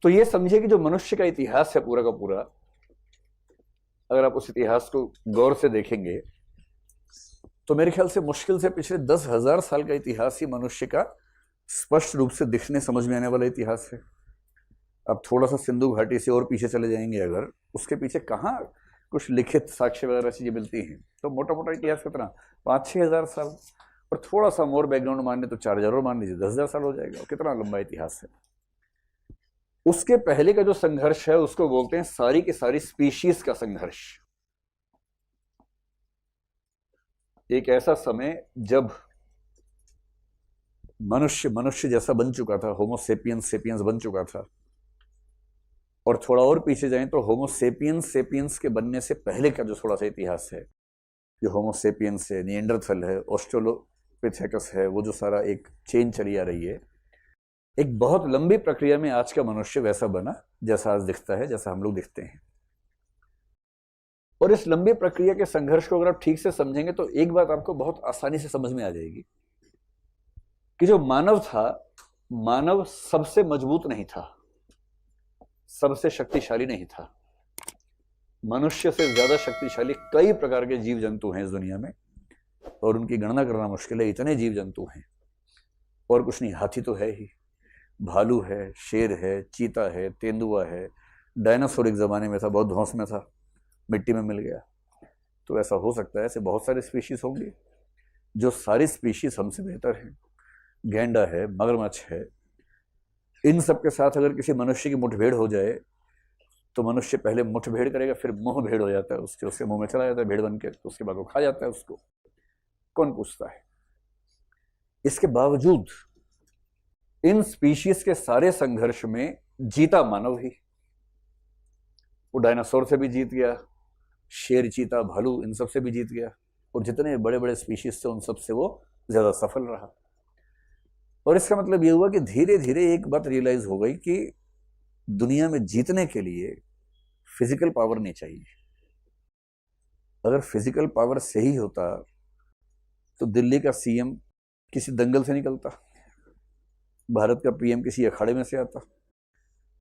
तो ये समझिए कि जो मनुष्य का इतिहास है पूरा का पूरा, अगर आप उस इतिहास को गौर से देखेंगे तो मेरे ख्याल से मुश्किल से पिछले 10,000 साल का इतिहास ही मनुष्य का स्पष्ट रूप से दिखने समझ में आने वाला इतिहास है। अब थोड़ा सा सिंधु घाटी से और पीछे चले जाएंगे, अगर उसके पीछे कहाँ कुछ लिखित साक्ष्य वगैरह चीजें मिलती हैं, तो मोटा मोटा इतिहास कितना 5-6 हजार साल, और थोड़ा सा मोर बैकग्राउंड मान ले तो 4,000 और मान लीजिए 10,000 साल हो जाएगा। कितना लंबा इतिहास है। उसके पहले का जो संघर्ष है उसको बोलते हैं सारी की सारी स्पीशीज का संघर्ष। एक ऐसा समय जब मनुष्य मनुष्य जैसा बन चुका था, होमो सेपियंस सेपियंस बन चुका था, और थोड़ा और पीछे जाएं तो होमो सेपियंस सेपियंस के बनने से पहले का जो थोड़ा सा इतिहास है, जो होमो सेपियंस है, निएंडरथल है, ऑस्ट्रेलोपिथेकस है, वो जो सारा एक चेन चली आ रही है, एक बहुत लंबी प्रक्रिया में आज का मनुष्य वैसा बना जैसा आज दिखता है, जैसा हम लोग दिखते हैं। और इस लंबी प्रक्रिया के संघर्ष को अगर आप ठीक से समझेंगे तो एक बात आपको बहुत आसानी से समझ में आ जाएगी कि जो मानव था, मानव सबसे मजबूत नहीं था, सबसे शक्तिशाली नहीं था। मनुष्य से ज्यादा शक्तिशाली कई प्रकार के जीव जंतु हैं इस दुनिया में, और उनकी गणना करना मुश्किल है, इतने जीव जंतु हैं। और कुछ नहीं, हाथी तो है ही, भालू है, शेर है, चीता है, तेंदुआ है, डायनासोर एक जमाने में था, बहुत ध्वंस में था, मिट्टी में मिल गया। तो ऐसा हो सकता है ऐसे बहुत सारे स्पीशीज होंगे जो सारी स्पीशीज हमसे बेहतर हैं। गैंडा है, मगरमच्छ है, इन सब के साथ अगर किसी मनुष्य की मुठभेड़ हो जाए तो मनुष्य पहले मुठभेड़ करेगा, फिर मुंह भेड़ हो जाता है उसके मुंह में चला जाता है भेड़ बन के, तो उसके बाद वो खा जाता है उसको, कौन पूछता है। इसके बावजूद इन स्पीशीज के सारे संघर्ष में जीता मानव ही। वो डायनासोर से भी जीत गया, शेर, चीता, भालू, इन सब से भी जीत गया, और जितने बड़े बड़े स्पीशीज थे उन सब से वो ज्यादा सफल रहा। और इसका मतलब ये हुआ कि धीरे धीरे एक बात रियलाइज हो गई कि दुनिया में जीतने के लिए फिजिकल पावर नहीं चाहिए। अगर फिजिकल पावर सही होता तो दिल्ली का सीएम किसी दंगल से निकलता, भारत का पीएम किसी अखाड़े में से आता,